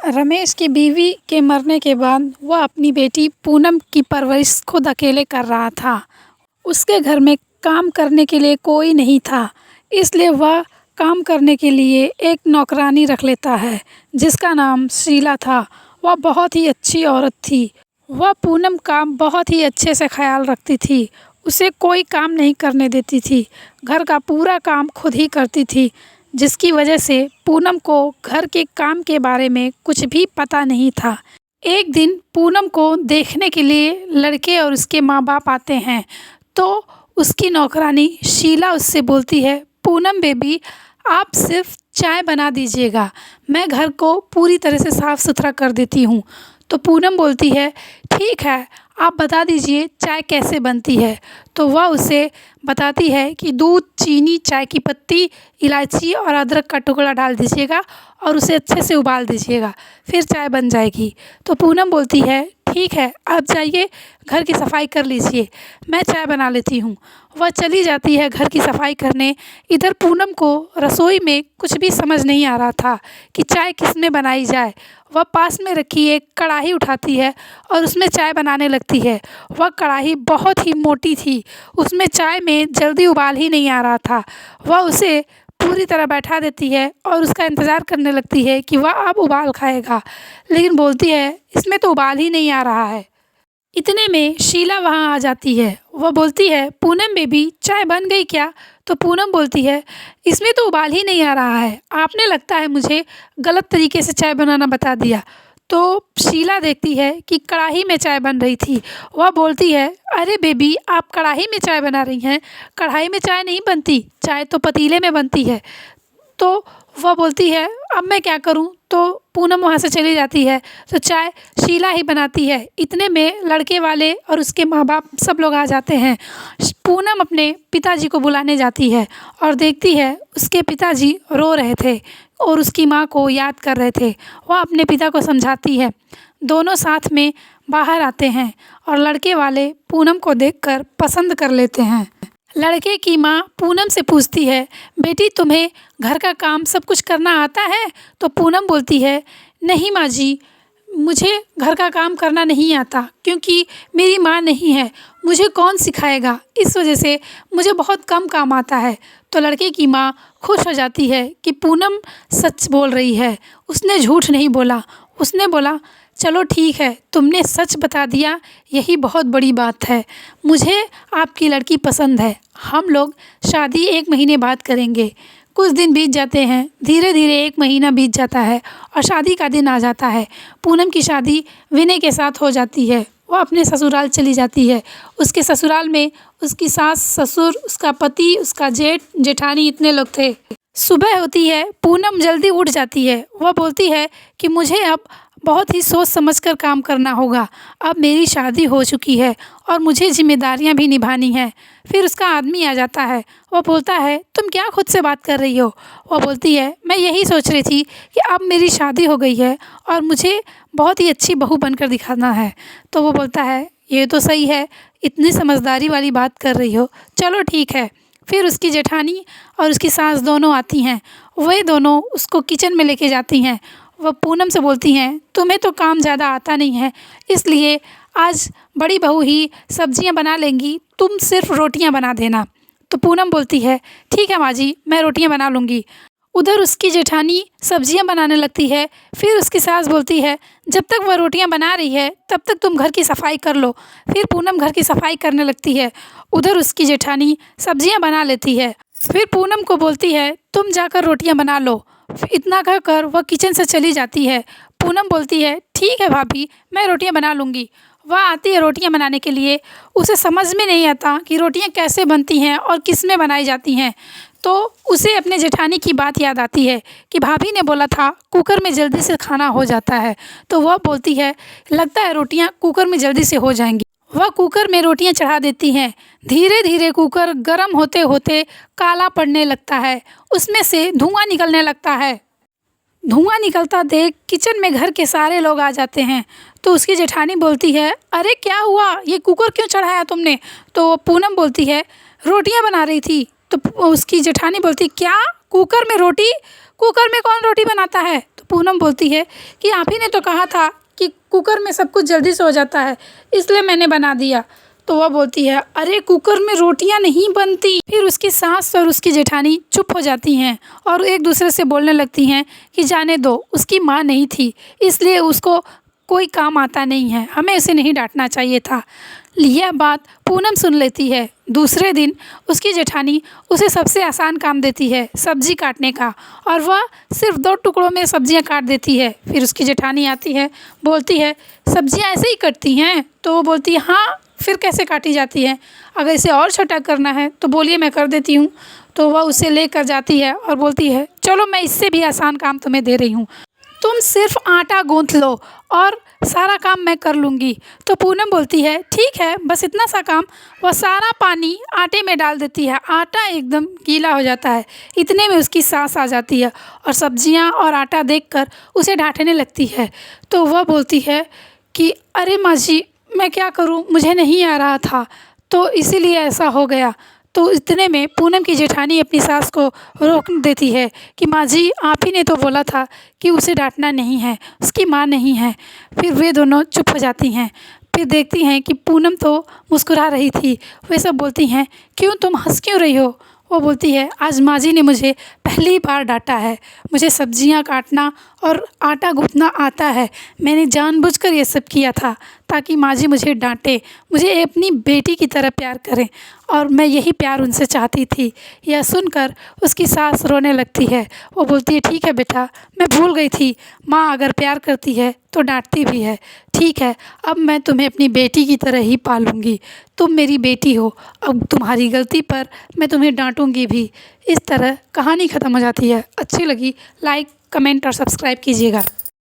रमेश की बीवी के मरने के बाद वह अपनी बेटी पूनम की परवरिश खुद अकेले कर रहा था। उसके घर में काम करने के लिए कोई नहीं था, इसलिए वह काम करने के लिए एक नौकरानी रख लेता है जिसका नाम शीला था। वह बहुत ही अच्छी औरत थी। वह पूनम का बहुत ही अच्छे से ख्याल रखती थी। उसे कोई काम नहीं करने देती थी। घर का पूरा काम खुद ही करती थी, जिसकी वजह से पूनम को घर के काम के बारे में कुछ भी पता नहीं था। एक दिन पूनम को देखने के लिए लड़के और उसके माँ बाप आते हैं, तो उसकी नौकरानी शीला उससे बोलती है, पूनम बेबी, आप सिर्फ चाय बना दीजिएगा, मैं घर को पूरी तरह से साफ़ सुथरा कर देती हूँ। तो पूनम बोलती है, ठीक है, आप बता दीजिए चाय कैसे बनती है। तो वह उसे बताती है कि दूध, चीनी, चाय की पत्ती, इलायची और अदरक का टुकड़ा डाल दीजिएगा और उसे अच्छे से उबाल दीजिएगा, फिर चाय बन जाएगी। तो पूनम बोलती है, ठीक है, आप जाइए घर की सफाई कर लीजिए, मैं चाय बना लेती हूँ। वह चली जाती है घर की सफाई करने। इधर पूनम को रसोई में कुछ भी समझ नहीं आ रहा था कि चाय किस में बनाई जाए। वह पास में रखी एक कढ़ाई उठाती है और उसमें चाय बनाने लगती है। वह कढ़ाई बहुत ही मोटी थी, उसमें चाय में जल्दी उबाल ही नहीं आ रहा था। वह उसे पूरी तरह बैठा देती है और उसका इंतज़ार करने लगती है कि वह अब उबाल खाएगा, लेकिन बोलती है, इसमें तो उबाल ही नहीं आ रहा है। इतने में शीला वहाँ आ जाती है। वह बोलती है, पूनम बेबी, चाय बन गई क्या? तो पूनम बोलती है, इसमें तो उबाल ही नहीं आ रहा है, आपने लगता है मुझे गलत तरीके से चाय बनाना बता दिया। तो शीला देखती है कि कढ़ाई में चाय बन रही थी। वह बोलती है, अरे बेबी, आप कढ़ाई में चाय बना रही हैं, कढ़ाई में चाय नहीं बनती, चाय तो पतीले में बनती है। तो वह बोलती है, अब मैं क्या करूं? तो पूनम वहाँ से चली जाती है। तो चाय शीला ही बनाती है। इतने में लड़के वाले और उसके माँ बाप सब लोग आ जाते हैं। पूनम अपने पिताजी को बुलाने जाती है और देखती है उसके पिताजी रो रहे थे और उसकी माँ को याद कर रहे थे। वह अपने पिता को समझाती है। दोनों साथ में बाहर आते हैं और लड़के वाले पूनम को देखकर पसंद कर लेते हैं। लड़के की माँ पूनम से पूछती है, बेटी, तुम्हें घर का काम सब कुछ करना आता है? तो पूनम बोलती है, नहीं माँ जी, मुझे घर का काम करना नहीं आता, क्योंकि मेरी माँ नहीं है, मुझे कौन सिखाएगा, इस वजह से मुझे बहुत कम काम आता है। तो लड़के की माँ खुश हो जाती है कि पूनम सच बोल रही है, उसने झूठ नहीं बोला। उसने बोला, चलो ठीक है, तुमने सच बता दिया, यही बहुत बड़ी बात है। मुझे आपकी लड़की पसंद है, हम लोग शादी 1 महीने बाद करेंगे। कुछ दिन बीत जाते हैं, धीरे धीरे 1 महीना बीत जाता है और शादी का दिन आ जाता है। पूनम की शादी विनय के साथ हो जाती है। वह अपने ससुराल चली जाती है। उसके ससुराल में उसकी सास, ससुर, उसका पति, उसका जेठ, जेठानी, इतने लोग थे। सुबह होती है, पूनम जल्दी उठ जाती है। वह बोलती है कि मुझे अब बहुत ही सोच समझकर काम करना होगा। अब मेरी शादी हो चुकी है और मुझे जिम्मेदारियां भी निभानी हैं। फिर उसका आदमी आ जाता है। वह बोलता है, तुम क्या खुद से बात कर रही हो? वह बोलती है, मैं यही सोच रही थी कि अब मेरी शादी हो गई है और मुझे बहुत ही अच्छी बहू बनकर दिखाना है। तो वो बोलता है, ये तो सही है, इतनी समझदारी वाली बात कर रही हो, चलो ठीक है। फिर उसकी जेठानी और उसकी सास दोनों आती हैं। वे दोनों उसको किचन में लेके जाती हैं। वह पूनम से बोलती हैं, तुम्हें तो काम ज़्यादा आता नहीं है, इसलिए आज बड़ी बहू ही सब्जियां बना लेंगी, तुम सिर्फ रोटियां बना देना। तो पूनम बोलती है, ठीक है माँ जी, मैं रोटियां बना लूँगी। उधर उसकी जेठानी सब्जियां बनाने लगती है। फिर उसकी सास बोलती है, जब तक वह रोटियां बना रही है तब तक तुम घर की सफाई कर लो। फिर पूनम घर की सफाई करने लगती है। उधर उसकी जेठानी सब्जियां बना लेती है। फिर पूनम को बोलती है, तुम जाकर रोटियां बना लो। इतना कहकर वह किचन से चली जाती है। पूनम बोलती है, ठीक है भाभी, मैं रोटियां बना लूँगी। वह आती है रोटियां बनाने के लिए। उसे समझ में नहीं आता कि रोटियां कैसे बनती हैं और किस में बनाई जाती हैं। तो उसे अपने जेठानी की बात याद आती है कि भाभी ने बोला था कुकर में जल्दी से खाना हो जाता है। तो वह बोलती है, लगता है रोटियां कुकर में जल्दी से हो जाएंगी। वह कुकर में रोटियां चढ़ा देती हैं। धीरे धीरे कुकर गर्म होते होते काला पड़ने लगता है, उसमें से धुआं निकलने लगता है। धुआं निकलता देख किचन में घर के सारे लोग आ जाते हैं। तो उसकी जेठानी बोलती है, अरे क्या हुआ, ये कुकर क्यों चढ़ाया तुमने? तो पूनम बोलती है, रोटियां बना रही थी। तो उसकी जेठानी बोलती, क्या कुकर में रोटी? कुकर में कौन रोटी बनाता है? तो पूनम बोलती है कि आप ही ने तो कहा था कि कुकर में सब कुछ जल्दी से हो जाता है, इसलिए मैंने बना दिया। तो वह बोलती है, अरे कुकर में रोटियां नहीं बनती। फिर उसकी सास और उसकी जेठानी चुप हो जाती हैं और एक दूसरे से बोलने लगती हैं कि जाने दो, उसकी माँ नहीं थी, इसलिए उसको कोई काम आता नहीं है, हमें उसे नहीं डांटना चाहिए था। यह बात पूनम सुन लेती है। दूसरे दिन उसकी जेठानी उसे सबसे आसान काम देती है, सब्जी काटने का, और वह सिर्फ 2 टुकड़ों में सब्जियां काट देती है। फिर उसकी जेठानी आती है, बोलती है, सब्जियां ऐसे ही कटती हैं? तो वो बोलती है, हाँ, फिर कैसे काटी जाती है? अगर इसे और छोटा करना है तो बोलिए, मैं कर देती हूँ। तो वह उसे लेकर जाती है और बोलती है, चलो मैं इससे भी आसान काम तुम्हें दे रही हूँ, तुम सिर्फ आटा गूँथ लो और सारा काम मैं कर लूँगी। तो पूनम बोलती है, ठीक है, बस इतना सा काम। वह सारा पानी आटे में डाल देती है, आटा एकदम गीला हो जाता है। इतने में उसकी सास आ जाती है और सब्जियां और आटा देखकर उसे डांटने लगती है। तो वह बोलती है कि अरे माँ जी, मैं क्या करूँ, मुझे नहीं आ रहा था, तो इसीलिए ऐसा हो गया। तो इतने में पूनम की जेठानी अपनी सास को रोक देती है कि माँ जी, आप ही ने तो बोला था कि उसे डांटना नहीं है, उसकी माँ नहीं है। फिर वे दोनों चुप हो जाती हैं। फिर देखती हैं कि पूनम तो मुस्कुरा रही थी। वे सब बोलती हैं, क्यों, तुम हंस क्यों रही हो? वो बोलती है, आज माँ जी ने मुझे पहली बार डांटा है, मुझे सब्जियां काटना और आटा गूँथना आता है। मैंने जानबूझकर ये सब किया था ताकि माँ जी मुझे डांटे, मुझे अपनी बेटी की तरह प्यार करें, और मैं यही प्यार उनसे चाहती थी। यह सुनकर उसकी सास रोने लगती है। वो बोलती है, ठीक है बेटा, मैं भूल गई थी, माँ अगर प्यार करती है तो डांटती भी है। ठीक है, अब मैं तुम्हें अपनी बेटी की तरह ही पालूंगी, तुम मेरी बेटी हो, अब तुम्हारी गलती पर मैं तुम्हें डांटूंगी भी। इस तरह कहानी ख़त्म हो जाती है। अच्छी लगी लाइक, कमेंट और सब्सक्राइब कीजिएगा।